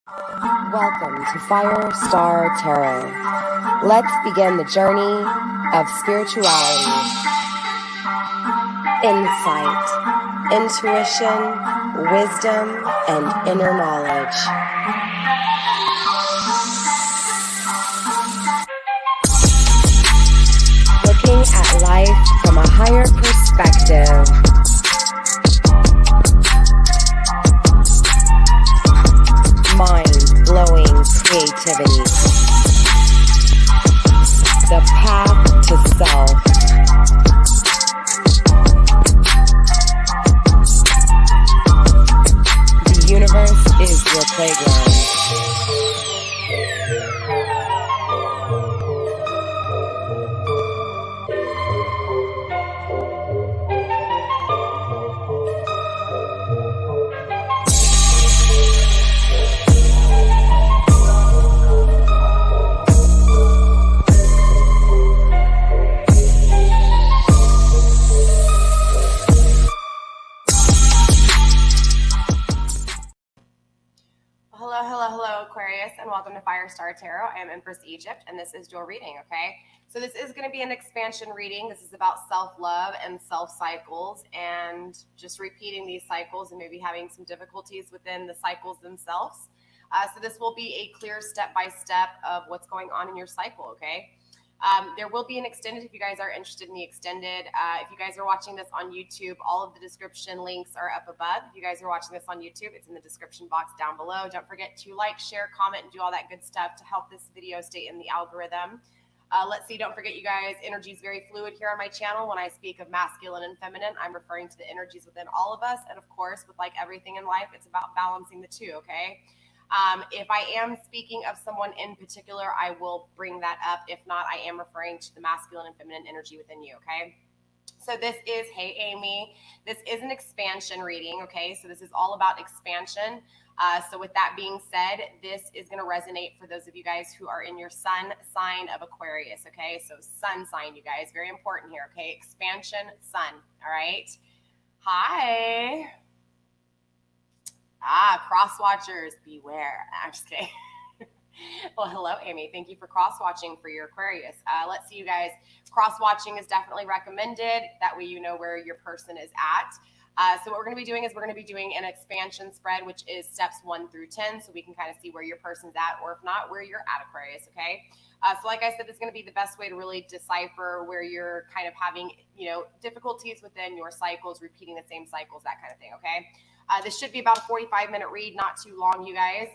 Welcome to FireStar Tarot. Let's begin the journey of spirituality, insight, intuition, wisdom, and inner knowledge. Looking at life from a higher perspective. Mind-blowing creativity. The path to self. The universe is your playground. Hello, Aquarius, and welcome to FireStar Tarot. I am Empress Egypt, and this is your reading, okay? So this is going to be an expansion reading. This is about self-love and self-cycles and just repeating these cycles and maybe having some difficulties within the cycles themselves. So this will be a clear step-by-step of what's going on in your cycle, okay? There will be an extended if you guys are interested in the extended. If you guys are watching this on YouTube, all of the description links are up above. If you guys are watching this on YouTube, it's in the description box down below. Don't forget to like, share, comment, and do all that good stuff to help this video stay in the algorithm. Let's see, don't forget, you guys, energy is very fluid here on my channel. When I speak of masculine and feminine, I'm referring to the energies within all of us. And of course, with like everything in life, it's about balancing the two, okay? If I am speaking of someone in particular, I will bring that up. If not, I am referring to the masculine and feminine energy within you, okay? So this is, hey, Amy, this is an expansion reading, okay? So this is all about expansion. So with that being said, this is going to resonate for those of you guys who are in your sun sign of Aquarius, okay? So sun sign, you guys, very important here, okay? Expansion, sun, all right? Hi. Cross-watchers, beware. I'm just kidding. Well, hello, Amy. Thank you for cross-watching for your Aquarius. Let's see, you guys. Cross-watching is definitely recommended. That way you know where your person is at. So what we're going to be doing is we're going to be doing an expansion spread, which is steps 1 through 10, so we can kind of see where your person's at, or if not, where you're at, Aquarius, okay? So like I said, this is going to be the best way to really decipher where you're kind of having, difficulties within your cycles, repeating the same cycles, that kind of thing, okay? This should be about a 45-minute read, not too long, you guys.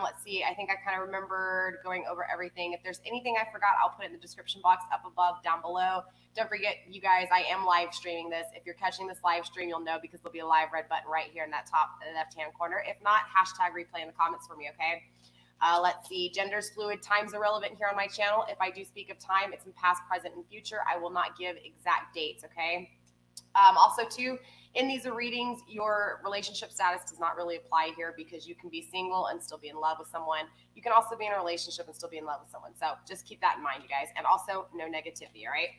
Let's see. I think I kind of remembered going over everything. If there's anything I forgot, I'll put it in the description box up above, down below. Don't forget, you guys, I am live streaming this. If you're catching this live stream, you'll know because there'll be a live red button right here in that top left-hand corner. If not, hashtag replay in the comments for me, okay? Let's see. Gender's fluid. Time's irrelevant here on my channel. If I do speak of time, it's in past, present, and future. I will not give exact dates, okay? Also, too, in these readings, your relationship status does not really apply here because you can be single and still be in love with someone. You can also be in a relationship and still be in love with someone. So just keep that in mind, you guys. And also, no negativity, all right?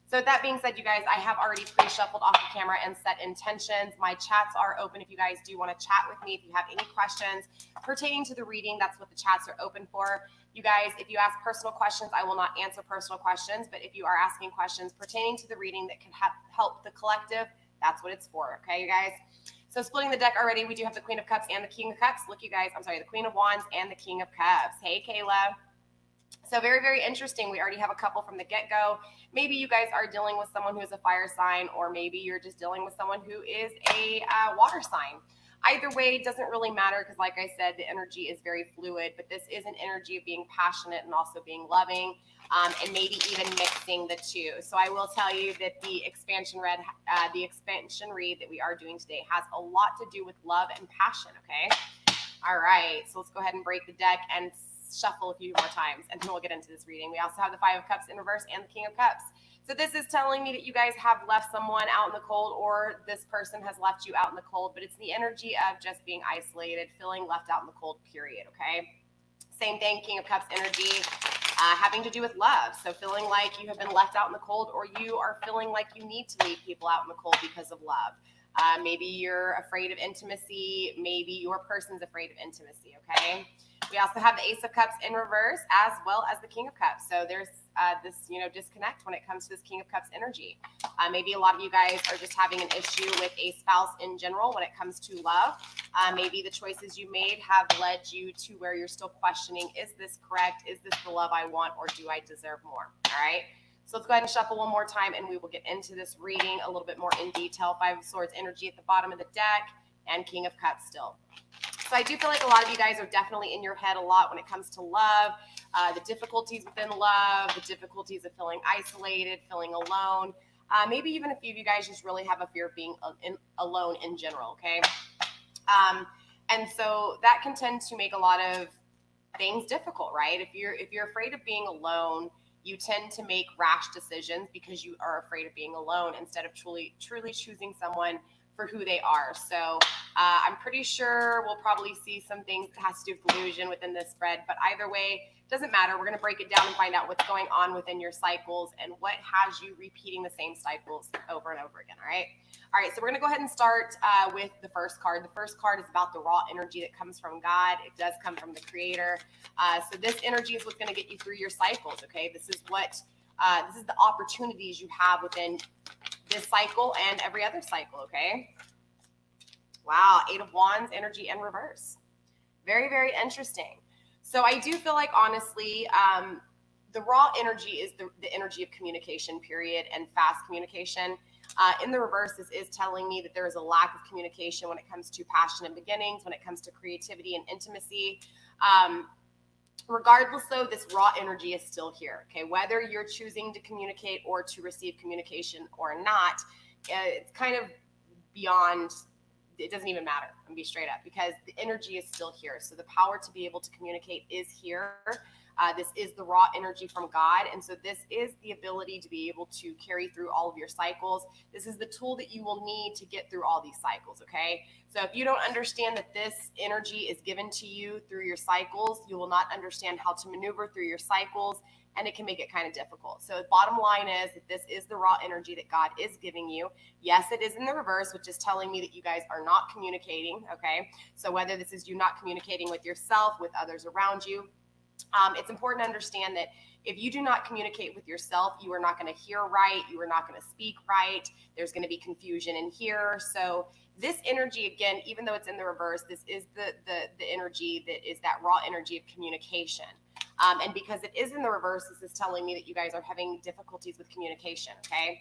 So with that being said, you guys, I have already pre-shuffled off the camera and set intentions. My chats are open if you guys do want to chat with me. If you have any questions pertaining to the reading, that's what the chats are open for. You guys, if you ask personal questions, I will not answer personal questions. But if you are asking questions pertaining to the reading that can help the collective, that's what it's for, okay, you guys? So splitting the deck already, we do have the Queen of Cups and the King of Cups. Look, you guys, the Queen of Wands and the King of Cups. Hey, Kayla. So very, very interesting. We already have a couple from the get-go. Maybe you guys are dealing with someone who is a fire sign, or maybe you're just dealing with someone who is a water sign. Either way, it doesn't really matter because, like I said, the energy is very fluid, but this is an energy of being passionate and also being loving, and maybe even mixing the two. So I will tell you that the expansion read that we are doing today has a lot to do with love and passion, okay? All right, so let's go ahead and break the deck and shuffle a few more times, and then we'll get into this reading. We also have the Five of Cups in reverse and the King of Cups. So this is telling me that you guys have left someone out in the cold, or this person has left you out in the cold, but it's the energy of just being isolated, feeling left out in the cold, period, okay? Same thing, King of Cups energy, having to do with love. So feeling like you have been left out in the cold, or you are feeling like you need to leave people out in the cold because of love. Maybe you're afraid of intimacy. Maybe your person's afraid of intimacy, okay? We also have the Ace of Cups in reverse as well as the King of Cups. So there's this, disconnect when it comes to this King of Cups energy. Maybe a lot of you guys are just having an issue with a spouse in general when it comes to love. Maybe the choices you made have led you to where you're still questioning, is this correct? Is this the love I want, or do I deserve more? All right. So let's go ahead and shuffle one more time, and we will get into this reading a little bit more in detail. Five of Swords energy at the bottom of the deck, and King of Cups still. So I do feel like a lot of you guys are definitely in your head a lot when it comes to love, the difficulties within love, the difficulties of feeling isolated, feeling alone. Maybe even a few of you guys just really have a fear of being alone in general, okay? And so that can tend to make a lot of things difficult, right? If you're afraid of being alone, you tend to make rash decisions because you are afraid of being alone instead of truly choosing someone for who they are. So I'm pretty sure we'll probably see some things that has to do with illusion within this spread, but either way, doesn't matter. We're going to break it down and find out what's going on within your cycles and what has you repeating the same cycles over and over again. All right, so we're going to go ahead and start with the first card. The first card is about the raw energy that comes from God. It does come from the Creator. So this energy is what's going to get you through your cycles, okay? This is the opportunities you have within this cycle and every other cycle, okay? Wow, Eight of Wands energy in reverse. Very, very interesting. So I do feel like, honestly, the raw energy is the energy of communication, period, and fast communication. In the reverse, this is telling me that there is a lack of communication when it comes to passion and beginnings, when it comes to creativity and intimacy. Regardless, though, this raw energy is still here, okay? Whether you're choosing to communicate or to receive communication or not, it's kind of beyond, it doesn't even matter. I'm gonna be straight up, because the energy is still here. So the power to be able to communicate is here. This is the raw energy from God. And so this is the ability to be able to carry through all of your cycles. This is the tool that you will need to get through all these cycles, okay? So if you don't understand that this energy is given to you through your cycles, you will not understand how to maneuver through your cycles, and it can make it kind of difficult. So the bottom line is that this is the raw energy that God is giving you. Yes, it is in the reverse, which is telling me that you guys are not communicating, okay? So whether this is you not communicating with yourself, with others around you, it's important to understand that if you do not communicate with yourself, you are not going to hear right. You are not going to speak right. There's going to be confusion in here. So this energy, again, even though it's in the reverse, this is the energy that is that raw energy of communication. And because it is in the reverse, this is telling me that you guys are having difficulties with communication, okay?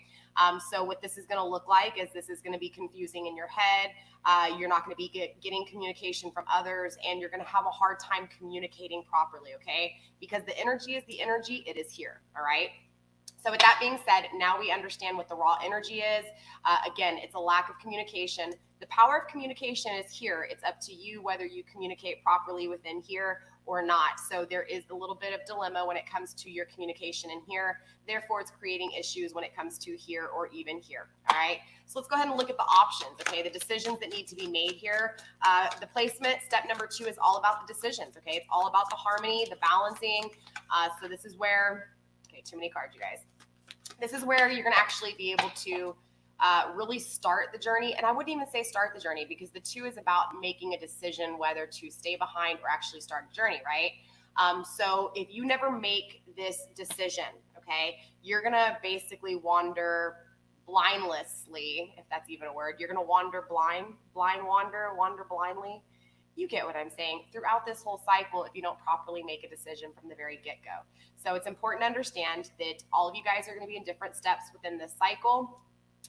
So what this is going to look like is this is going to be confusing in your head. You're not going to be getting communication from others, and you're going to have a hard time communicating properly, okay? Because the energy is the energy, it is here, all right? So with that being said, now we understand what the raw energy is. Again, it's a lack of communication. The power of communication is here. It's up to you whether you communicate properly within here or not. So there is a little bit of dilemma when it comes to your communication in here. Therefore, it's creating issues when it comes to here or even here. All right. So let's go ahead and look at the options. Okay. The decisions that need to be made here. The placement, step number 2, is all about the decisions. Okay. It's all about the harmony, the balancing. So this is where, okay, too many cards, you guys. This is where you're going to actually be able to really start the journey. And I wouldn't even say start the journey, because the 2 is about making a decision whether to stay behind or actually start a journey, right? So if you never make this decision, okay, you're going to basically wander blindlessly, if that's even a word. You're going to wander wander blindly. You get what I'm saying, throughout this whole cycle if you don't properly make a decision from the very get-go. So it's important to understand that all of you guys are going to be in different steps within this cycle.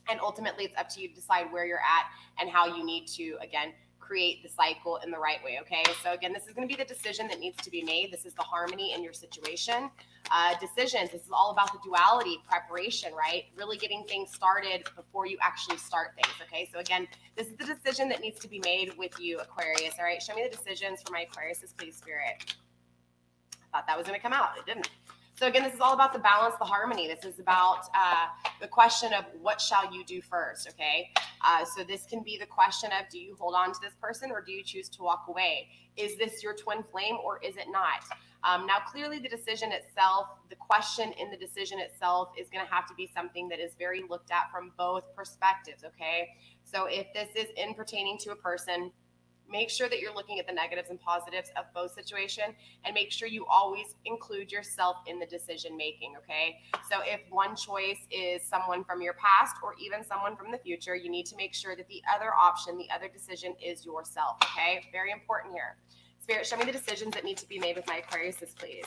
And ultimately, it's up to you to decide where you're at and how you need to, again, create the cycle in the right way, okay? So again, this is going to be the decision that needs to be made. This is the harmony in your situation. Decisions, this is all about the duality, preparation, right? Really getting things started before you actually start things, okay? So again, this is the decision that needs to be made with you, Aquarius, all right? Show me the decisions for my Aquarius, please, Spirit. I thought that was going to come out. It didn't. So again, this is all about the balance, the harmony. This is about the question of what shall you do first, okay? So this can be the question of, do you hold on to this person or do you choose to walk away? Is this your twin flame or is it not? Now, clearly the decision itself, the question in the decision itself is going to have to be something that is very looked at from both perspectives, okay? So if this is in pertaining to a person, make sure that you're looking at the negatives and positives of both situation, and make sure you always include yourself in the decision making, okay? So if one choice is someone from your past or even someone from the future, you need to make sure that the other option, the other decision is yourself, okay? Very important here. Spirit, show me the decisions that need to be made with my Aquariuses, please.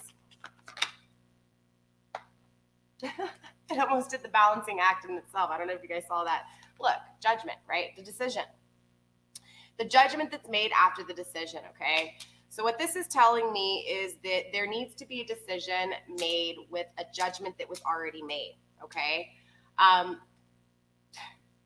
It almost did the balancing act in itself. I don't know if you guys saw that. Look, judgment, right? The decision. The judgment that's made after the decision, okay? So what this is telling me is that there needs to be a decision made with a judgment that was already made, okay?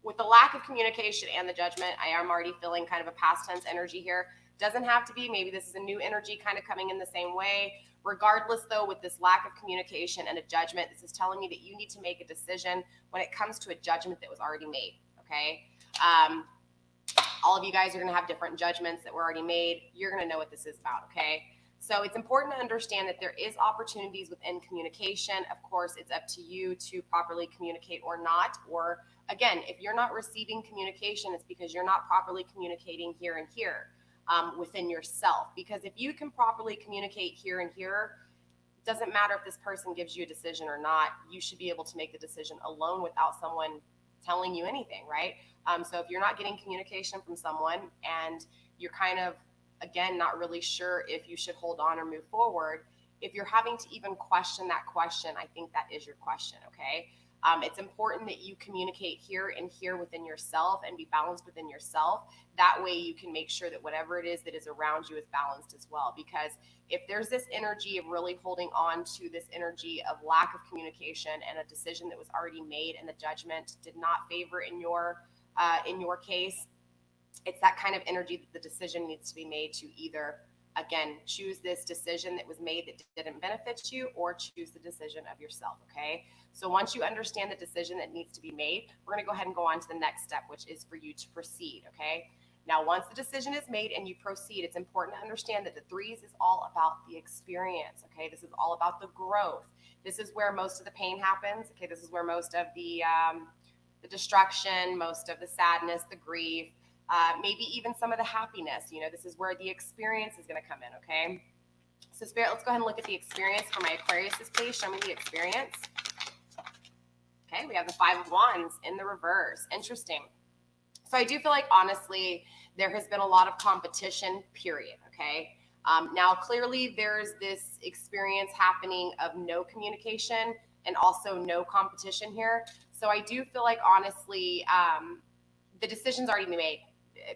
With the lack of communication and the judgment, I am already feeling kind of a past tense energy here. Doesn't have to be. Maybe this is a new energy kind of coming in the same way. Regardless, though, with this lack of communication and a judgment, this is telling me that you need to make a decision when it comes to a judgment that was already made, okay? All of you guys are going to have different judgments that were already made. You're going to know what this is about, okay? So it's important to understand that there is opportunities within communication. Of course, it's up to you to properly communicate or not. Or again, if you're not receiving communication, it's because you're not properly communicating here and here within yourself. Because if you can properly communicate here and here, it doesn't matter if this person gives you a decision or not. You should be able to make the decision alone without someone telling you anything, right? So if you're not getting communication from someone and you're kind of, again, not really sure if you should hold on or move forward, if you're having to even question that question, I think that is your question, okay? It's important that you communicate here and here within yourself and be balanced within yourself. That way you can make sure that whatever it is that is around you is balanced as well. Because if there's this energy of really holding on to this energy of lack of communication and a decision that was already made and the judgment did not favor in your case, it's that kind of energy that the decision needs to be made to either, again, choose this decision that was made that didn't benefit you or choose the decision of yourself, okay? So once you understand the decision that needs to be made, we're going to go ahead and go on to the next step, which is for you to proceed, okay? Now, once the decision is made and you proceed, it's important to understand that the threes is all about the experience, okay? This is all about the growth. This is where most of the pain happens, okay? This is where most of the destruction, most of the sadness, the grief, maybe even some of the happiness, this is where the experience is going to come in, okay? So Spirit, let's go ahead and look at the experience for my Aquariuses, please. Show me the experience. Okay, we have the Five of Wands in the reverse. Interesting. So I do feel like, honestly, there has been a lot of competition, period, okay? Now, clearly, there's this experience happening of no communication and also no competition here. So I do feel like, honestly, the decision's already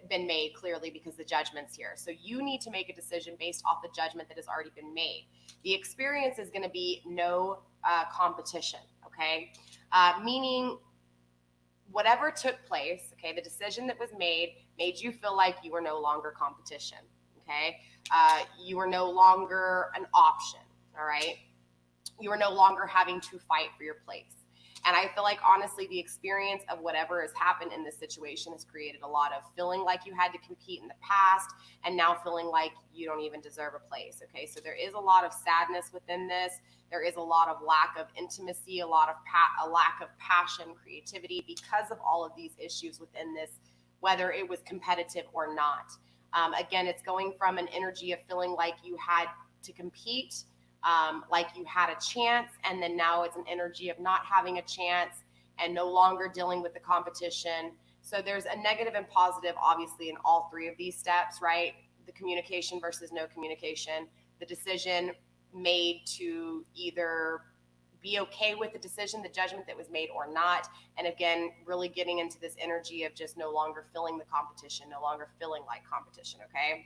been made clearly because the judgment's here. So you need to make a decision based off the judgment that has already been made. The experience is going to be no competition, okay? Meaning whatever took place, okay, the decision that was made you feel like you were no longer competition, okay? You were no longer an option, all right? You are no longer having to fight for your place. And I feel like, honestly, the experience of whatever has happened in this situation has created a lot of feeling like you had to compete in the past and now feeling like you don't even deserve a place, okay? So there is a lot of sadness within this. There is a lot of lack of intimacy, a lack of passion, creativity because of all of these issues within this, whether it was competitive or not. Again, it's going from an energy of feeling like you had to compete, like you had a chance, and then now it's an energy of not having a chance and no longer dealing with the competition. So there's a negative and positive, obviously, in all three of these steps, right? The communication versus no communication, the decision made to either be okay with the decision, the judgment that was made or not. And again, really getting into this energy of just no longer feeling the competition, no longer feeling like competition, okay?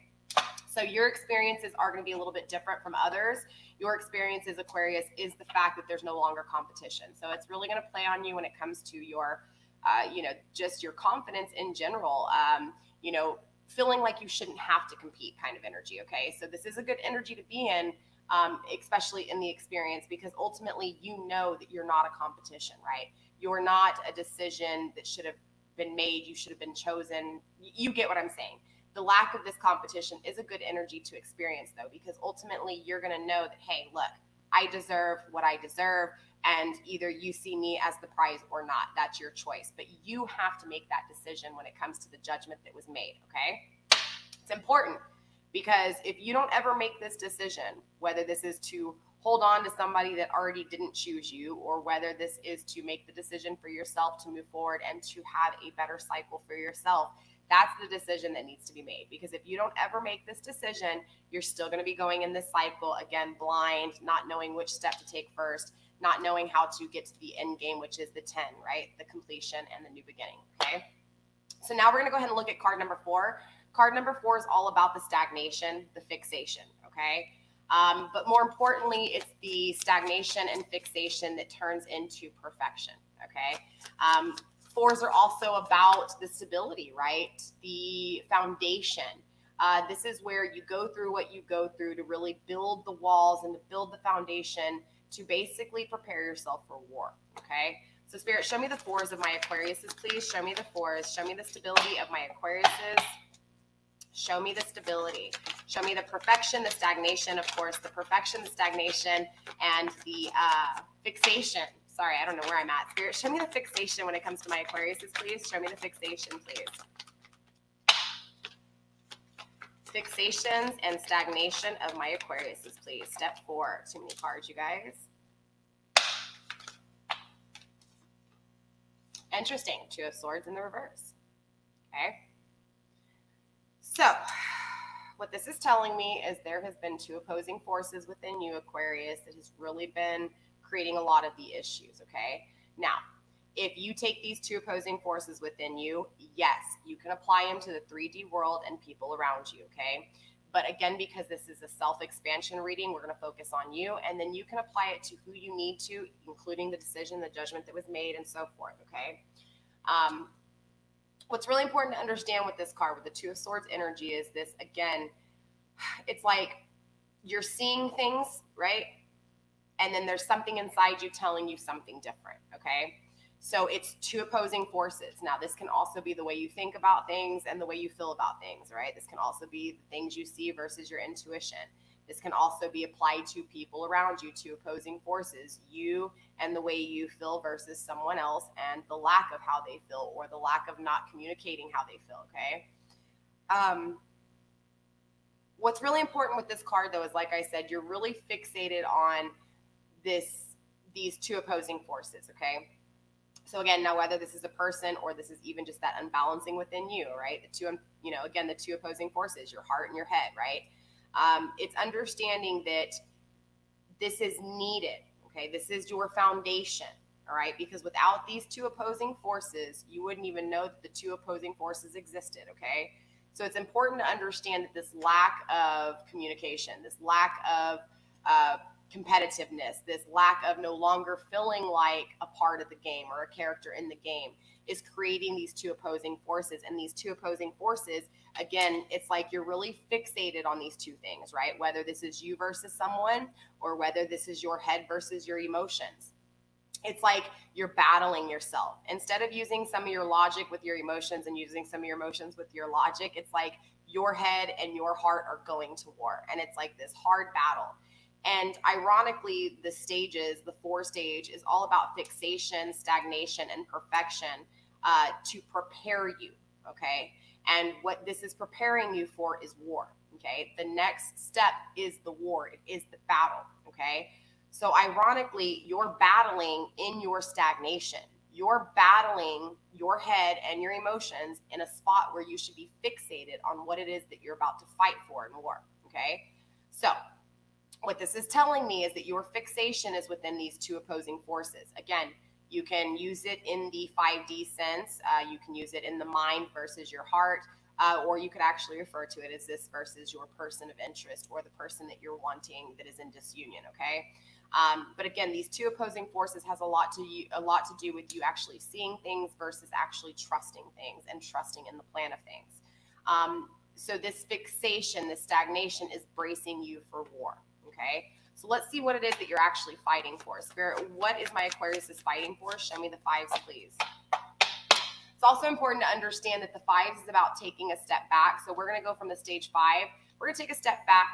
So your experiences are going to be a little bit different from others. Your experiences, Aquarius, is the fact that there's no longer competition. So it's really going to play on you when it comes to your, just your confidence in general, feeling like you shouldn't have to compete kind of energy, okay? So this is a good energy to be in, especially in the experience, because ultimately you know that you're not a competition, right? You're not a decision that should have been made. You should have been chosen. You get what I'm saying. The lack of this competition is a good energy to experience, though, because ultimately you're going to know that, hey, look, I deserve what I deserve, and either you see me as the prize or not. That's your choice. But you have to make that decision when it comes to the judgment that was made, okay? It's important, because if you don't ever make this decision, whether this is to hold on to somebody that already didn't choose you, or whether this is to make the decision for yourself to move forward and to have a better cycle for yourself, that's the decision that needs to be made. Because if you don't ever make this decision, you're still going to be going in this cycle, again, blind, not knowing which step to take first, not knowing how to get to the end game, which is the 10, right? The completion and the new beginning, okay? So now we're going to go ahead and look at card number 4. Card number 4 is all about the stagnation, the fixation, okay? But more importantly, it's the stagnation and fixation that turns into perfection, okay? 4s are also about the stability, right? The foundation. This is where you go through what you go through to really build the walls and to build the foundation to basically prepare yourself for war, okay? So Spirit, show me the 4s of my Aquariuses, please. Show me the 4s. Show me the stability of my Aquariuses. Show me the stability. Show me the perfection, the stagnation, of course, the perfection, the stagnation, and the fixation. Sorry, I don't know where I'm at. Spirit, show me the fixation when it comes to my Aquariuses, please. Show me the fixation, please. Fixations and stagnation of my Aquariuses, please. Step 4. Too many cards, you guys. Interesting. 2 of Swords in the reverse. Okay. So what this is telling me is there has been 2 opposing forces within you, Aquarius, that has really been creating a lot of the issues, okay? Now, if you take these 2 opposing forces within you, yes, you can apply them to the 3D world and people around you, okay? But again, because this is a self-expansion reading, we're going to focus on you, and then you can apply it to who you need to, including the decision, the judgment that was made, and so forth, okay? What's really important to understand with this card, with the 2 of Swords energy, is this, again, it's like you're seeing things, right? And then there's something inside you telling you something different, okay? So it's 2 opposing forces. Now, this can also be the way you think about things and the way you feel about things, right? This can also be the things you see versus your intuition. This can also be applied to people around you, 2 opposing forces, you and the way you feel versus someone else, and the lack of how they feel, or the lack of not communicating how they feel, okay? What's really important with this card, though, is, like I said, you're really fixated on these 2 opposing forces, okay? So again, now whether this is a person or this is even just that unbalancing within you, right? The 2, again, the 2 opposing forces, your heart and your head, right? It's understanding that this is needed, okay? This is your foundation, all right? Because without these 2 opposing forces, you wouldn't even know that the 2 opposing forces existed, okay? So it's important to understand that this lack of communication, this lack of competitiveness, this lack of no longer feeling like a part of the game or a character in the game is creating these 2 opposing forces. And these 2 opposing forces, again, it's like you're really fixated on these 2 things, right? Whether this is you versus someone, or whether this is your head versus your emotions. It's like you're battling yourself. Instead of using some of your logic with your emotions and using some of your emotions with your logic, it's like your head and your heart are going to war. And it's like this hard battle. And ironically, the stages, the 4 stage, is all about fixation, stagnation, and perfection to prepare you, okay? And what this is preparing you for is war, okay? The next step is the war. It is the battle, okay? So ironically, you're battling in your stagnation. You're battling your head and your emotions in a spot where you should be fixated on what it is that you're about to fight for in war, okay? So what this is telling me is that your fixation is within these 2 opposing forces. Again, you can use it in the 5D sense. You can use it in the mind versus your heart, or you could actually refer to it as this versus your person of interest, or the person that you're wanting that is in disunion, okay? But again, these 2 opposing forces has a lot to do with you actually seeing things versus actually trusting things and trusting in the plan of things. So this fixation, this stagnation is bracing you for war. okay? So let's see what it is that you're actually fighting for. Spirit, what is my Aquarius is fighting for? Show me the fives, please. It's also important to understand that the fives is about taking a step back. So we're going to go from the stage 5. We're going to take a step back.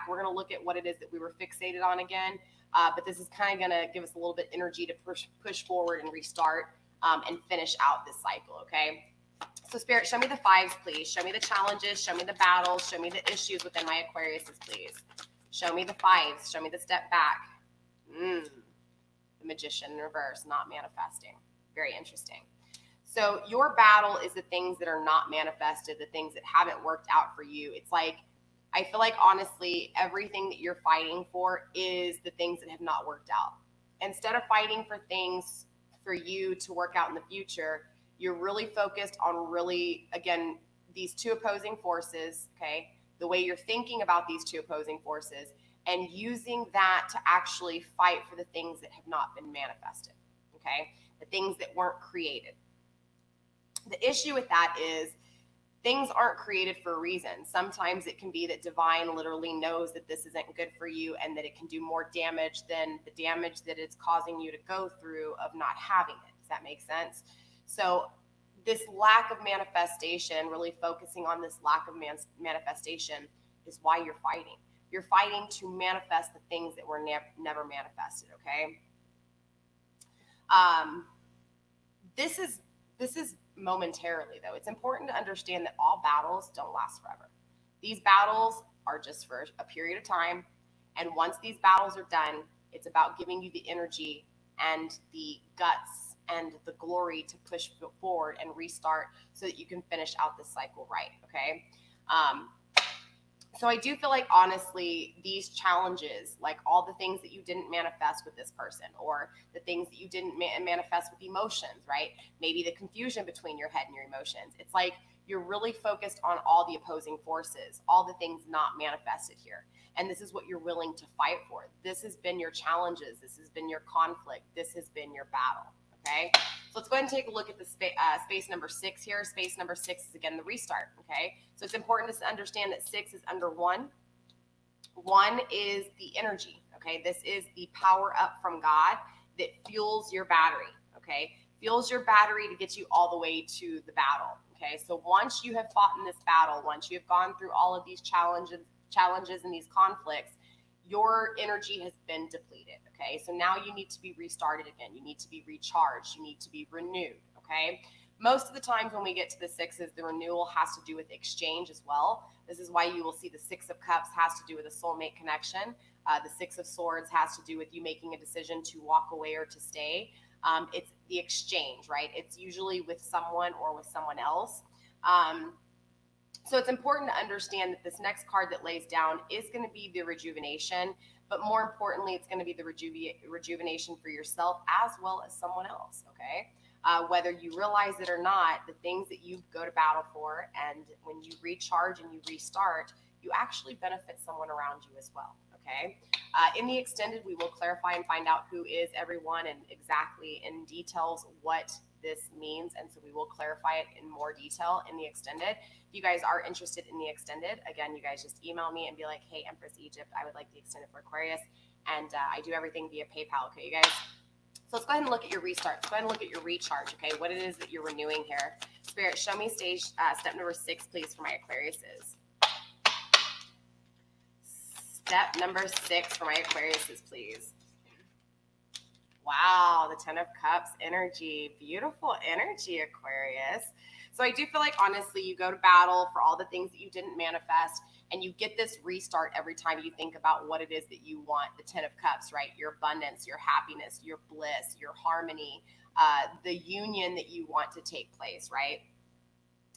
We're going to look at what it is that we were fixated on again. But this is kind of going to give us a little bit energy to push forward and restart and finish out this cycle, okay? So Spirit, show me the fives, please. Show me the challenges. Show me the battles. Show me the issues within my Aquariuses, please. Show me the fives. Show me the step back. The Magician in reverse, not manifesting. Very interesting. So your battle is the things that are not manifested, the things that haven't worked out for you. It's like, I feel like honestly, everything that you're fighting for is the things that have not worked out. Instead of fighting for things for you to work out in the future, you're really focused on again, these two opposing forces, okay? The way you're thinking about these two opposing forces and using that to actually fight for the things that have not been manifested, okay? The things that weren't created. The issue with that is things aren't created for a reason. Sometimes it can be that divine literally knows that this isn't good for you and that it can do more damage than the damage that it's causing you to go through of not having it. Does that make sense? So this lack of manifestation, really focusing on this lack of manifestation is why you're fighting. You're fighting to manifest the things that were never manifested, okay? This is momentarily, though. It's important to understand that all battles don't last forever. These battles are just for a period of time, and once these battles are done, it's about giving you the energy and the guts and the glory to push forward and restart so that you can finish out this cycle right, okay? So I do feel like, honestly, these challenges, like all the things that you didn't manifest with this person or the things that you didn't manifest with emotions, right? Maybe the confusion between your head and your emotions. It's like you're really focused on all the opposing forces, all the things not manifested here. And this is what you're willing to fight for. This has been your challenges. This has been your conflict. This has been your battle. Okay, so let's go ahead and take a look at the space number 6 here. Space number 6 is, again, the restart. Okay, so it's important to understand that 6 is under 1. 1 is the energy. Okay, this is the power up from God that fuels your battery. Okay, fuels your battery to get you all the way to the battle. Okay, so once you have fought in this battle, once you have gone through all of these challenges and these conflicts, your energy has been depleted, okay? So now you need to be restarted again. You need to be recharged. You need to be renewed, okay? Most of the times when we get to the 6s, the renewal has to do with exchange as well. This is why you will see the 6 of Cups has to do with a soulmate connection. The 6 of Swords has to do with you making a decision to walk away or to stay. It's the exchange, right? It's usually with someone or with someone else. So it's important to understand that this next card that lays down is going to be the rejuvenation, but more importantly, it's going to be the rejuvenation for yourself as well as someone else, okay? Whether you realize it or not, the things that you go to battle for, and when you recharge and you restart, you actually benefit someone around you as well, okay? In the extended, we will clarify and find out who is everyone and exactly in details what this means, and so we will clarify it in more detail in the extended. If you guys are interested in the extended, again, you guys just email me and be like, hey, Empress Egypt, I would like the extended for Aquarius, and I do everything via PayPal, okay, you guys? So let's go ahead and look at your restart. Let's go ahead and look at your recharge, okay, what it is that you're renewing here. Spirit, show me step number 6, please, for my Aquariuses. Step number 6 for my Aquariuses, please. Wow, the 10 of Cups energy. Beautiful energy, Aquarius. So I do feel like, honestly, you go to battle for all the things that you didn't manifest, and you get this restart every time you think about what it is that you want. The 10 of Cups, right? Your abundance, your happiness, your bliss, your harmony, the union that you want to take place, right?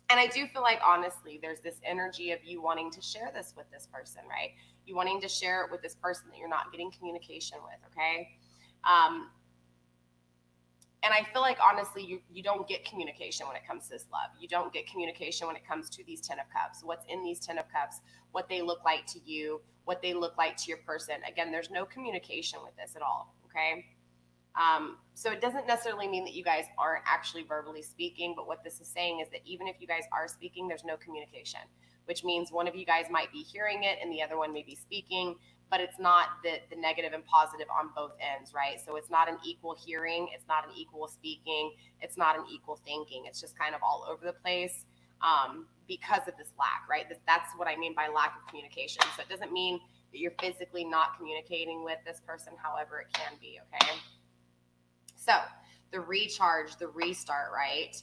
And I do feel like, honestly, there's this energy of you wanting to share this with this person, right? You wanting to share it with this person that you're not getting communication with, okay? And I feel like, honestly, you don't get communication when it comes to this love. You don't get communication when it comes to these 10 of Cups. What's in these 10 of Cups, what they look like to you, what they look like to your person. Again, there's no communication with this at all, okay? So it doesn't necessarily mean that you guys aren't actually verbally speaking, but what this is saying is that even if you guys are speaking, there's no communication, which means one of you guys might be hearing it and the other one may be speaking, but it's not the negative and positive on both ends, right? So it's not an equal hearing, it's not an equal speaking, it's not an equal thinking. It's just kind of all over the place because of this lack, right? That's what I mean by lack of communication. So it doesn't mean that you're physically not communicating with this person, however it can be, okay? So the recharge, the restart, right?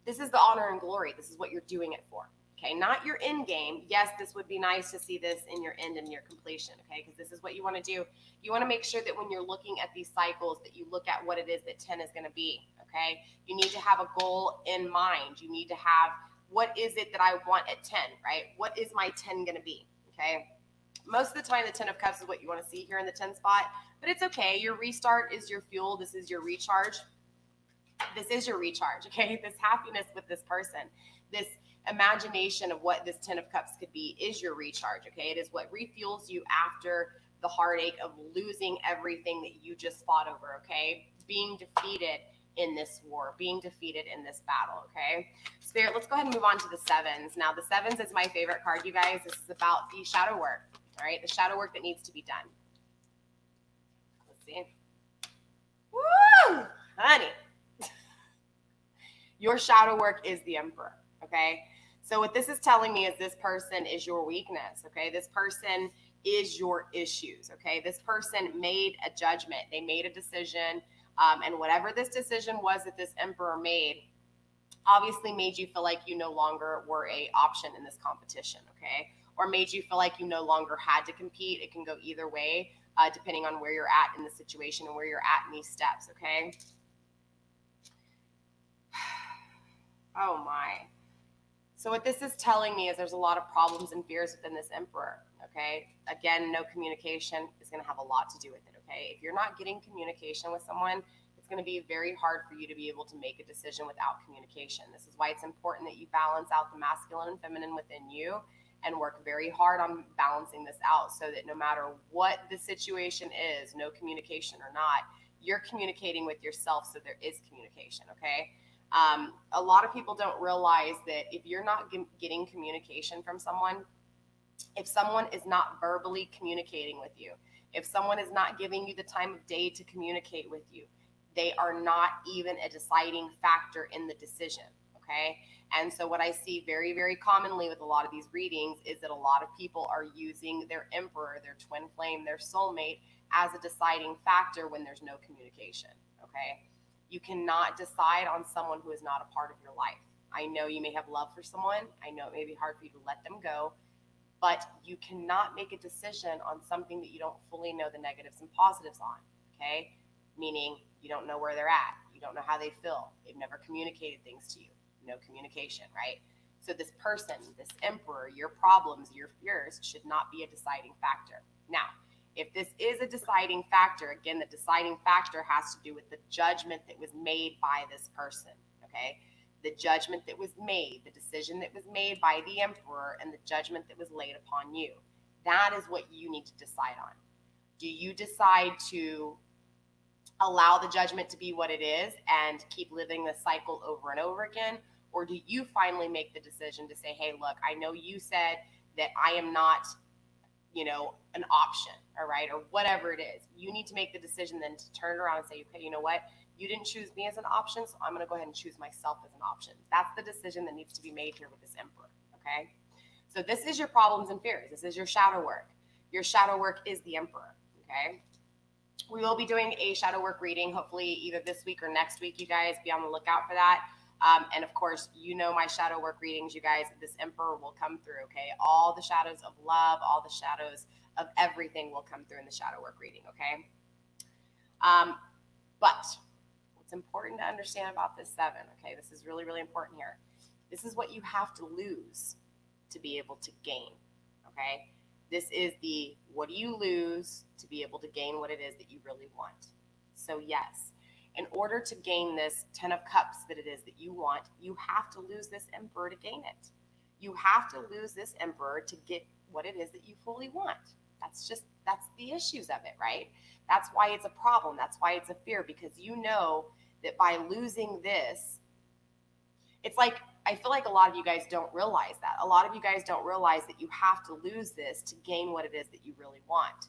This is the honor and glory. This is what you're doing it for. Okay, not your end game. Yes, this would be nice to see this in your end and your completion, okay, because this is what you want to do. You want to make sure that when you're looking at these cycles that you look at what it is that 10 is going to be, okay? You need to have a goal in mind. You need to have, what is it that I want at 10, right? What is my 10 going to be, okay? Most of the time, the 10 of Cups is what you want to see here in the 10 spot, but it's okay. Your restart is your fuel. This is your recharge. This is your recharge, okay? This happiness with this person, this imagination of what this 10 of Cups could be is your recharge, okay? It is what refuels you after the heartache of losing everything that you just fought over, okay? Being defeated in this war, being defeated in this battle, okay? Spirit, let's go ahead and move on to the 7s. Now, the 7s is my favorite card, you guys. This is about the shadow work, all right? The shadow work that needs to be done. Let's see. Woo! Honey. Your shadow work is the Emperor, okay? So what this is telling me is this person is your weakness, okay? This person is your issues, okay? This person made a judgment. They made a decision, and whatever this decision was that this Emperor made, obviously made you feel like you no longer were an option in this competition, okay? Or made you feel like you no longer had to compete. It can go either way, depending on where you're at in the situation and where you're at in these steps, okay? Oh my. So what this is telling me is there's a lot of problems and fears within this Emperor, okay? Again, no communication is going to have a lot to do with it, okay? If you're not getting communication with someone, it's going to be very hard for you to be able to make a decision without communication. This is why it's important that you balance out the masculine and feminine within you and work very hard on balancing this out so that no matter what the situation is, no communication or not, you're communicating with yourself so there is communication, okay? A lot of people don't realize that if you're not getting communication from someone, if someone is not verbally communicating with you, if someone is not giving you the time of day to communicate with you, they are not even a deciding factor in the decision, okay? And so what I see very, very commonly with a lot of these readings is that a lot of people are using their Emperor, their twin flame, their soulmate as a deciding factor when there's no communication, okay? You cannot decide on someone who is not a part of your life. I know you may have love for someone. I know it may be hard for you to let them go, but you cannot make a decision on something that you don't fully know the negatives and positives on, okay? Meaning you don't know where they're at. You don't know how they feel. They've never communicated things to you. No communication, right? So this person, this Emperor, your problems, your fears should not be a deciding factor. Now, if this is a deciding factor, again, the deciding factor has to do with the judgment that was made by this person, okay? The judgment that was made, the decision that was made by the Emperor, and the judgment that was laid upon you. That is what you need to decide on. Do you decide to allow the judgment to be what it is and keep living the cycle over and over again? Or do you finally make the decision to say, hey, look, I know you said that I am not, an option, all right, or whatever it is. You need to make the decision then to turn around and say, okay, you know what? You didn't choose me as an option, so I'm going to go ahead and choose myself as an option. That's the decision that needs to be made here with this Emperor, okay? So this is your problems and fears. This is your shadow work. Your shadow work is the Emperor, okay? We will be doing a shadow work reading, hopefully either this week or next week, you guys. Be on the lookout for that. And of course, my shadow work readings, you guys, this Emperor will come through, okay? All the shadows of love, all the shadows of everything will come through in the shadow work reading, okay? But what's important to understand about this 7, okay? This is really, really important here. This is what you have to lose to be able to gain, okay? This is the what do you lose to be able to gain what it is that you really want. So yes, in order to gain this 10 of Cups that it is that you want, you have to lose this Emperor to gain it. You have to lose this Emperor to get what it is that you fully want. That's the issues of it, right? That's why it's a problem. That's why it's a fear, because you know that by losing this, it's like I feel like a lot of you guys don't realize that. A lot of you guys don't realize that you have to lose this to gain what it is that you really want.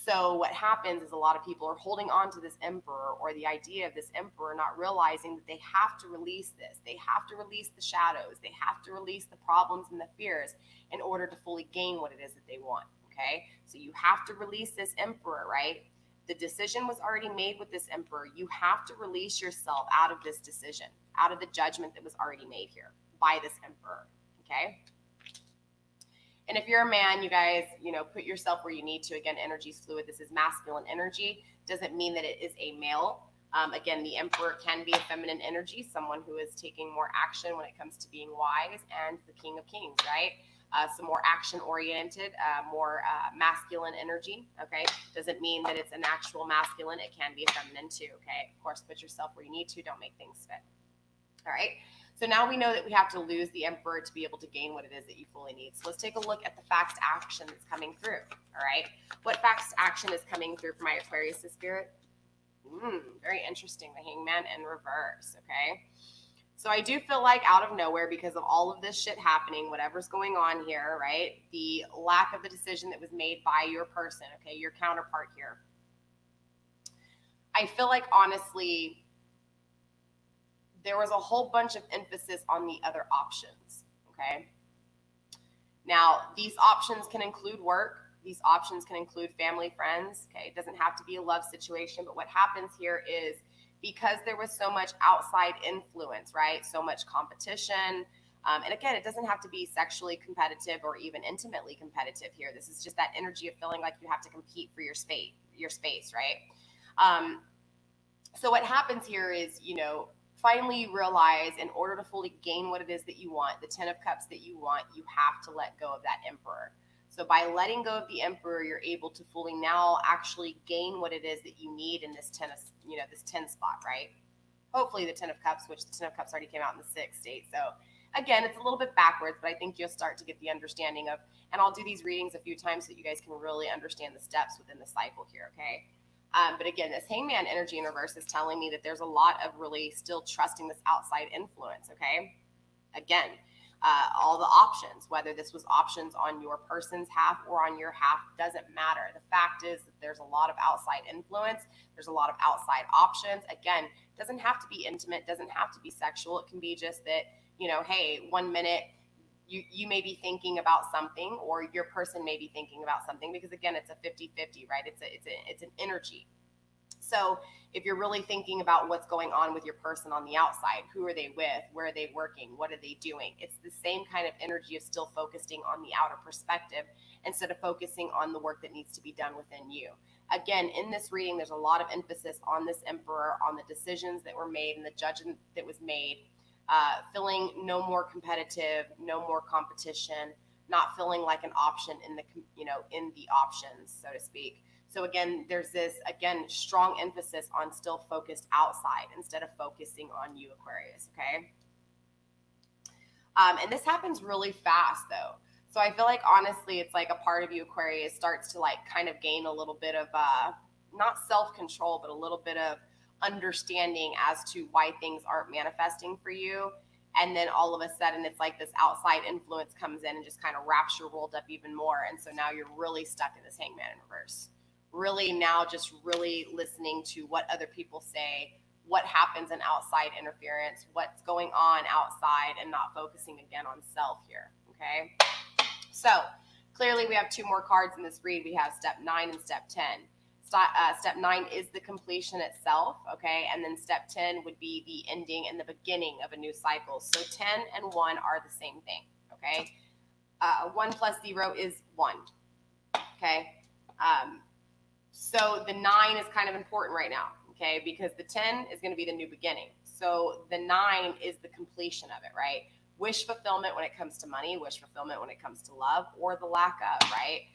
So what happens is a lot of people are holding on to this emperor or the idea of this emperor, not realizing that they have to release this. They have to release the shadows. They have to release the problems and the fears in order to fully gain what it is that they want. Okay, so you have to release this emperor, right? The decision was already made with this emperor. You have to release yourself out of this decision, out of the judgment that was already made here by this emperor. Okay. And if you're a man, you guys, put yourself where you need to. Again, energy is fluid. This is masculine energy. Doesn't mean that it is a male. Again, the emperor can be a feminine energy, someone who is taking more action when it comes to being wise, and the king of kings, right? Some more action-oriented, more masculine energy, okay? Doesn't mean that it's an actual masculine. It can be a feminine too, okay? Of course, put yourself where you need to. Don't make things fit, all right? So now we know that we have to lose the emperor to be able to gain what it is that you fully need. So let's take a look at the fact action that's coming through, all right? What fact action is coming through for my Aquarius spirit? Very interesting, the Hangman in reverse, okay? So I do feel like out of nowhere, because of all of this shit happening, whatever's going on here, right? The lack of the decision that was made by your person, okay, your counterpart here. I feel like, honestly, there was a whole bunch of emphasis on the other options, okay? Now, these options can include work. These options can include family, friends, okay? It doesn't have to be a love situation, but what happens here is, because there was so much outside influence, right? So much competition. And again, it doesn't have to be sexually competitive or even intimately competitive here. This is just that energy of feeling like you have to compete for your space, right? So what happens here is, finally you realize, in order to fully gain what it is that you want, the 10 of Cups that you want, you have to let go of that emperor. So by letting go of the emperor, you're able to fully now actually gain what it is that you need in this 10 spot, right? Hopefully the 10 of Cups, which the 10 of Cups already came out in the 6th state. So again, it's a little bit backwards, but I think you'll start to get the understanding of, and I'll do these readings a few times so that you guys can really understand the steps within the cycle here, okay? But again, this Hangman energy in reverse is telling me that there's a lot of really still trusting this outside influence, okay? Again, all the options, whether this was options on your person's half or on your half, doesn't matter. The fact is that there's a lot of outside influence. There's a lot of outside options. Again, it doesn't have to be intimate, doesn't have to be sexual. It can be just that, hey, 1 minute you may be thinking about something, or your person may be thinking about something, because again, it's a 50-50, right? It's an energy. So if you're really thinking about what's going on with your person on the outside, who are they with? Where are they working? What are they doing? It's the same kind of energy of still focusing on the outer perspective instead of focusing on the work that needs to be done within you. Again, in this reading, there's a lot of emphasis on this emperor, on the decisions that were made and the judgment that was made, feeling no more competitive, no more competition, not feeling like an option in the options, so to speak. So again, there's this, strong emphasis on still focused outside instead of focusing on you, Aquarius, okay? And this happens really fast, though. So I feel like, honestly, it's like a part of you, Aquarius, starts to kind of gain a little bit of, not self-control, but a little bit of understanding as to why things aren't manifesting for you. And then all of a sudden, it's like this outside influence comes in and just kind of wraps your world up even more. And so now you're really stuck in this Hangman in reverse. Really now just really listening to what other people say, what happens in outside interference, what's going on outside, and not focusing again on self here, okay? So clearly we have 2 more cards in this read. We have step 9 and step 10. Step 9 is the completion itself, okay? And then step 10 would be the ending and the beginning of a new cycle. So 10 and 1 are the same thing, okay? 1 plus 0 is 1, okay? So the 9 is kind of important right now, okay? Because the 10 is going to be the new beginning. So the 9 is the completion of it, right? Wish fulfillment when it comes to money, wish fulfillment when it comes to love, or the lack of, right?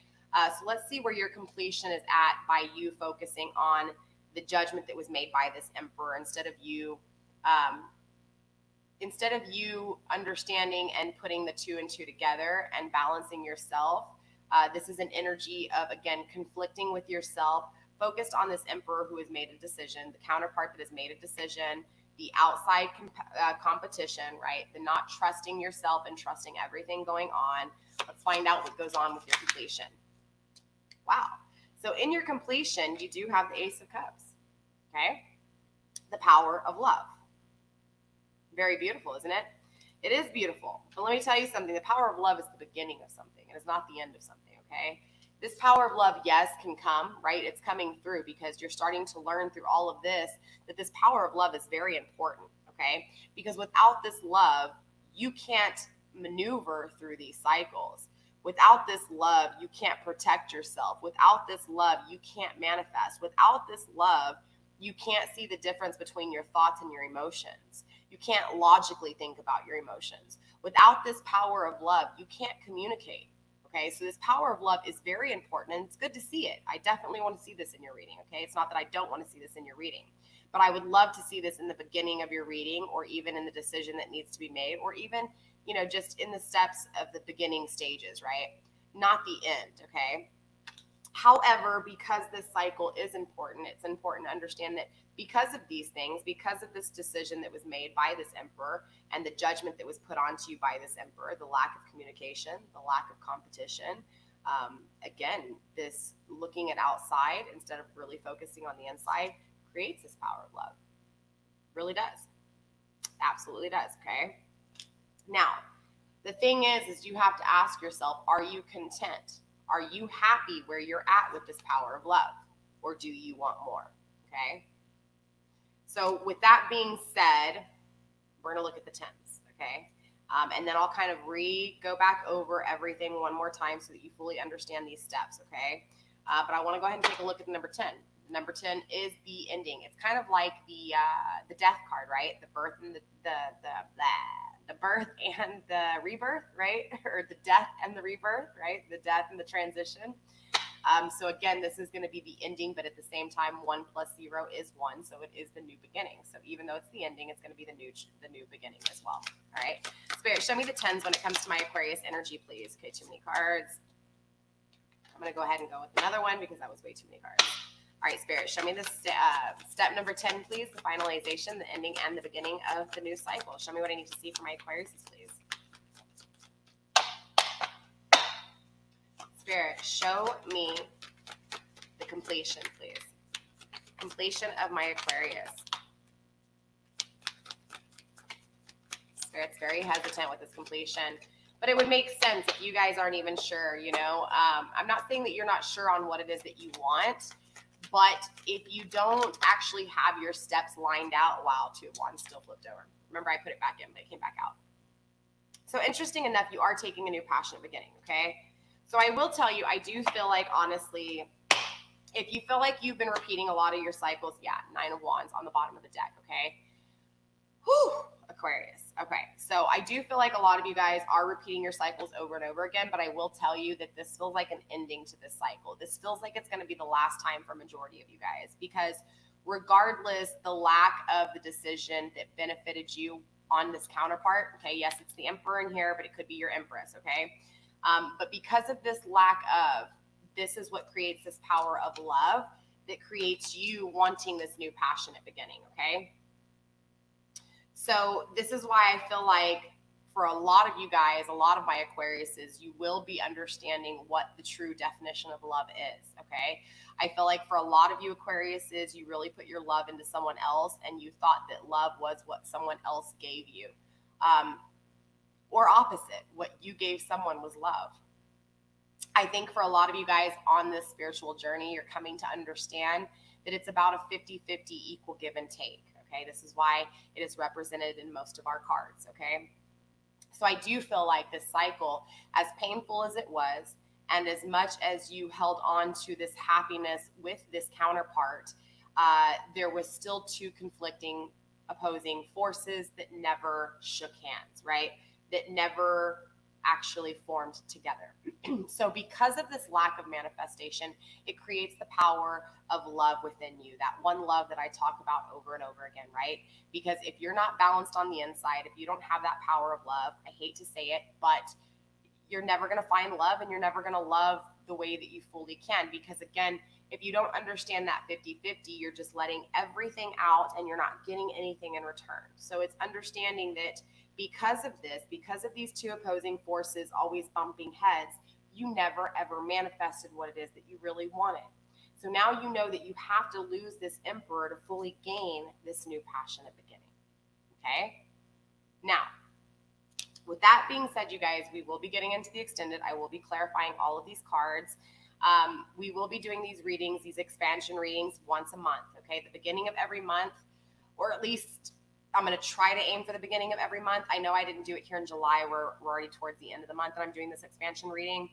So let's see where your completion is at by you focusing on the judgment that was made by this emperor instead of you understanding and putting the 2 and 2 together and balancing yourself. This is an energy of, again, conflicting with yourself, focused on this emperor who has made a decision, the counterpart that has made a decision, the outside competition, right? The not trusting yourself and trusting everything going on. Let's find out what goes on with your completion. Wow. So in your completion, you do have the Ace of Cups, okay? The power of love. Very beautiful, isn't it? It is beautiful. But let me tell you something. The power of love is the beginning of something. It is not the end of something, okay? This power of love, yes, can come, right? It's coming through because you're starting to learn through all of this that this power of love is very important, okay? Because without this love, you can't maneuver through these cycles. Without this love, you can't protect yourself. Without this love, you can't manifest. Without this love, you can't see the difference between your thoughts and your emotions. You can't logically think about your emotions. Without this power of love, you can't communicate. Okay, so this power of love is very important, and it's good to see it. I definitely want to see this in your reading, okay? It's not that I don't want to see this in your reading, but I would love to see this in the beginning of your reading, or even in the decision that needs to be made, or even, just in the steps of the beginning stages, right? Not the end, okay? However, because this cycle is important, it's important to understand that because of these things, because of this decision that was made by this emperor and the judgment that was put onto you by this emperor, the lack of communication, the lack of competition, again, this looking at outside instead of really focusing on the inside creates this power of love. Really does. Absolutely does, okay? Now, the thing is you have to ask yourself, are you content? Are you happy where you're at with this power of love? Or do you want more? Okay. So with that being said, we're going to look at the 10s. Okay. And then I'll kind of go back over everything one more time so that you fully understand these steps. Okay. But I want to go ahead and take a look at the number 10. Number 10 is the ending. It's kind of like the death card, right? The birth and the birth and the rebirth, right? Or the death and the rebirth, right? The death and the transition. So again, this is going to be the ending, but at the same time, 1 plus 0 is 1, so it is the new beginning. So even though it's the ending, it's going to be the new beginning as well. All right, Spirit, show me the 10s when it comes to my Aquarius energy, please. Okay, too many cards. I'm going to go ahead and go with another one because that was way too many cards. All right, Spirit, show me the step number 10, please, the finalization, the ending, and the beginning of the new cycle. Show me what I need to see for my Aquarius, please. Spirit, show me the completion, please. Completion of my Aquarius. Spirit's very hesitant with this completion, but it would make sense if you guys aren't even sure, I'm not saying that you're not sure on what it is that you want, but if you don't actually have your steps lined out, wow, 2 of Wands still flipped over. Remember, I put it back in, but it came back out. So interesting enough, you are taking a new passionate beginning, okay? So I will tell you, I do feel like, honestly, if you feel like you've been repeating a lot of your cycles, 9 of Wands on the bottom of the deck, okay? Whew, Aquarius. Okay, so I do feel like a lot of you guys are repeating your cycles over and over again, but I will tell you that this feels like an ending to this cycle. This feels like it's going to be the last time for a majority of you guys, because regardless, the lack of the decision that benefited you on this counterpart, okay, yes, it's the Emperor in here, but it could be your Empress, okay? But because of this lack of, this is what creates this power of love that creates you wanting this new passionate beginning, okay? So this is why I feel like for a lot of you guys, a lot of my Aquariuses, you will be understanding what the true definition of love is, okay? I feel like for a lot of you Aquariuses, you really put your love into someone else and you thought that love was what someone else gave you. Or opposite, what you gave someone was love. I think for a lot of you guys on this spiritual journey, you're coming to understand that it's about a 50-50 equal give and take. Okay, this is why it is represented in most of our cards, okay? So I do feel like this cycle, as painful as it was, and as much as you held on to this happiness with this counterpart, there was still 2 conflicting, opposing forces that never shook hands, right? That never actually formed together. So because of this lack of manifestation, it creates the power of love within you, that one love that I talk about over and over again, right? Because if you're not balanced on the inside, if you don't have that power of love, I hate to say it, but you're never going to find love, and you're never going to love the way that you fully can. Because again, if you don't understand that 50-50, you're just letting everything out and you're not getting anything in return. So it's understanding that because of this, because of these two opposing forces always bumping heads, you never ever manifested what it is that you really wanted. So now you know that you have to lose this emperor to fully gain this new passionate beginning. Okay? Now, with that being said, you guys, we will be getting into the extended. I will be clarifying all of these cards. We will be doing these readings, these expansion readings, once a month. Okay? The beginning of every month, or at least I'm going to try to aim for the beginning of every month. I know I didn't do it here in July. We're already towards the end of the month, and I'm doing this expansion reading.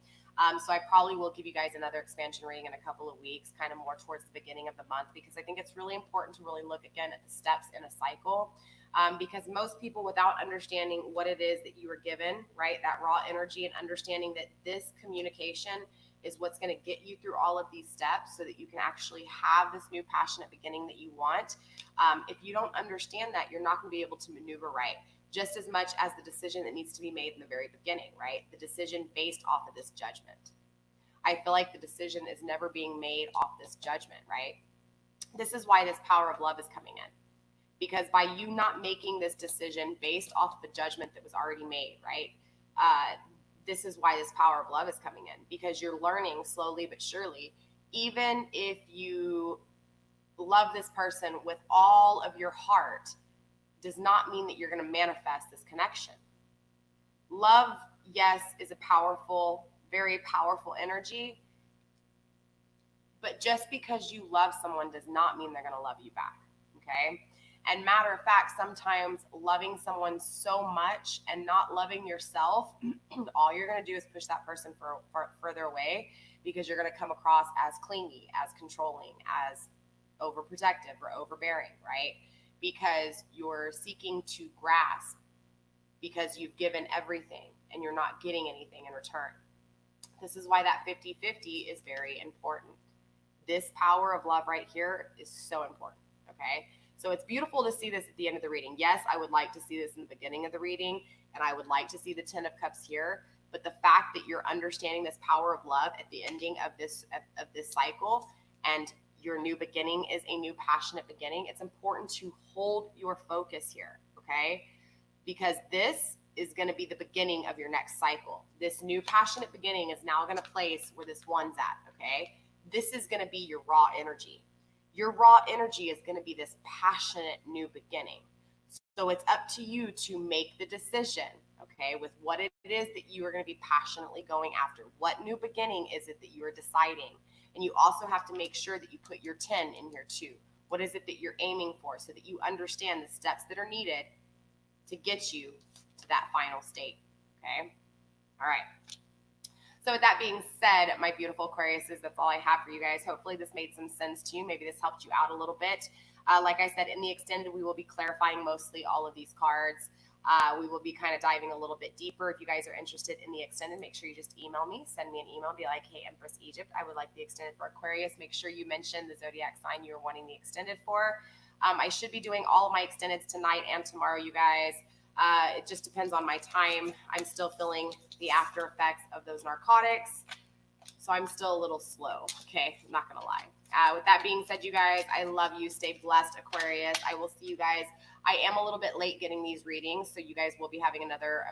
So I probably will give you guys another expansion reading in a couple of weeks, kind of more towards the beginning of the month, because I think it's really important to really look again at the steps in a cycle. Because most people, without understanding what it is that you were given, right, that raw energy, and understanding that this communication is what's going to get you through all of these steps so that you can actually have this new passionate beginning that you want. If you don't understand that, you're not going to be able to maneuver right, just as much as the decision that needs to be made in the very beginning, right? The decision based off of this judgment. I feel like the decision is never being made off this judgment, right? This is why this power of love is coming in. Because by you not making this decision based off of the judgment that was already made, right? This is why this power of love is coming in, because you're learning slowly but surely, even if you love this person with all of your heart, does not mean that you're going to manifest this connection. Love, yes, is a powerful, very powerful energy, but just because you love someone does not mean they're going to love you back, okay? And matter of fact, sometimes loving someone so much and not loving yourself, all you're going to do is push that person further away, because you're going to come across as clingy, as controlling, as overprotective or overbearing, right? Because you're seeking to grasp, because you've given everything and you're not getting anything in return. This is why that 50-50 is very important. This power of love right here is so important, okay? So it's beautiful to see this at the end of the reading. Yes, I would like to see this in the beginning of the reading, and I would like to see the 10 of Cups here. But the fact that you're understanding this power of love at the ending of this cycle, and your new beginning is a new passionate beginning, it's important to hold your focus here, okay? Because this is going to be the beginning of your next cycle. This new passionate beginning is now going to place where this one's at, okay? This is going to be your raw energy. Your raw energy is going to be this passionate new beginning. So it's up to you to make the decision, okay, with what it is that you are going to be passionately going after. What new beginning is it that you are deciding? And you also have to make sure that you put your 10 in here too. What is it that you're aiming for, so that you understand the steps that are needed to get you to that final state, okay? All right. So with that being said, my beautiful Aquariuses, that's all I have for you guys. Hopefully this made some sense to you. Maybe this helped you out a little bit. Like I said, in the extended, we will be clarifying mostly all of these cards. We will be kind of diving a little bit deeper. If you guys are interested in the extended, make sure you just email me. Send me an email. Be like, hey, Empress Egypt, I would like the extended for Aquarius. Make sure you mention the zodiac sign you are wanting the extended for. I should be doing all of my extendeds tonight and tomorrow, you guys. It just depends on my time. I'm still feeling the after effects of those narcotics, so I'm still a little slow, okay? I'm not gonna lie. With that being said, you guys, I love you. Stay blessed, Aquarius. I will see you guys. I am a little bit late getting these readings, so you guys will be having another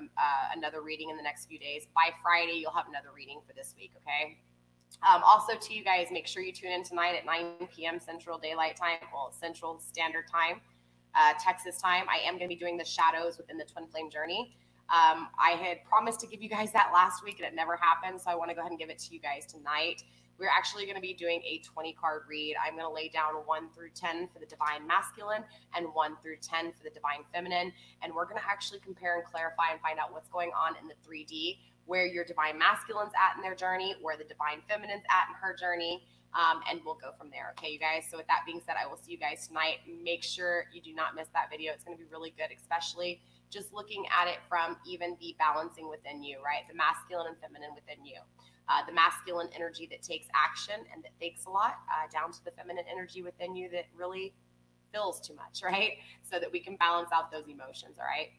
reading in the next few days. By Friday, you'll have another reading for this week, okay? Also, to you guys, make sure you tune in tonight at 9 p.m. Central Daylight Time, well, Central Standard Time. Texas time. I am going to be doing the shadows within the Twin Flame journey. I had promised to give you guys that last week and it never happened, so I want to go ahead and give it to you guys tonight. We're actually going to be doing a 20 card read. I'm going to lay down 1 through 10 for the Divine Masculine and 1 through 10 for the Divine Feminine, and we're going to actually compare and clarify and find out what's going on in the 3D, where your Divine Masculine's at in their journey, where the Divine Feminine's at in her journey. And we'll go from there. Okay, you guys. So with that being said, I will see you guys tonight. Make sure you do not miss that video. It's going to be really good, especially just looking at it from even the balancing within you, right? The masculine and feminine within you. The masculine energy that takes action and that thinks a lot, down to the feminine energy within you that really feels too much, right? So that we can balance out those emotions, all right?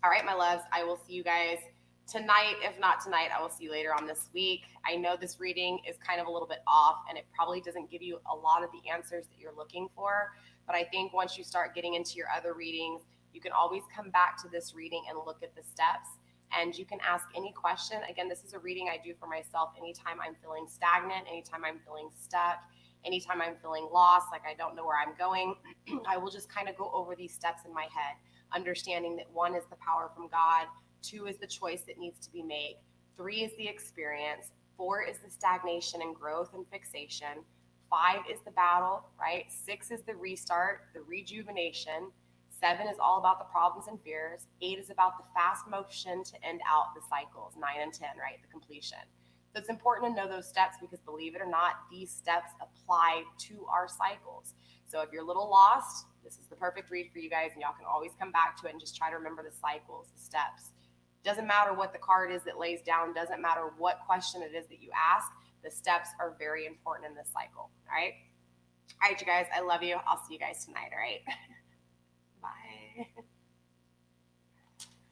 All right, my loves. I will see you guys tonight. If not tonight, I will see you later on this week. I know this reading is kind of a little bit off and it probably doesn't give you a lot of the answers that you're looking for. But I think once you start getting into your other readings, you can always come back to this reading and look at the steps. And you can ask any question. Again, this is a reading I do for myself anytime I'm feeling stagnant, anytime I'm feeling stuck, anytime I'm feeling lost, like I don't know where I'm going. I will just kind of go over these steps in my head, understanding that 1 is the power from God, 2 is the choice that needs to be made, 3 is the experience, 4 is the stagnation and growth and fixation, 5 is the battle, right? 6 is the restart, the rejuvenation. 7 is all about the problems and fears. 8 is about the fast motion to end out the cycles. 9 and 10, right? The completion. So it's important to know those steps because, believe it or not, these steps apply to our cycles. So if you're a little lost, this is the perfect read for you guys, and y'all can always come back to it and just try to remember the cycles, the steps. Doesn't matter what the card is that lays down, doesn't matter what question it is that you ask, the steps are very important in this cycle, all right? All right, you guys, I love you. I'll see you guys tonight, all right?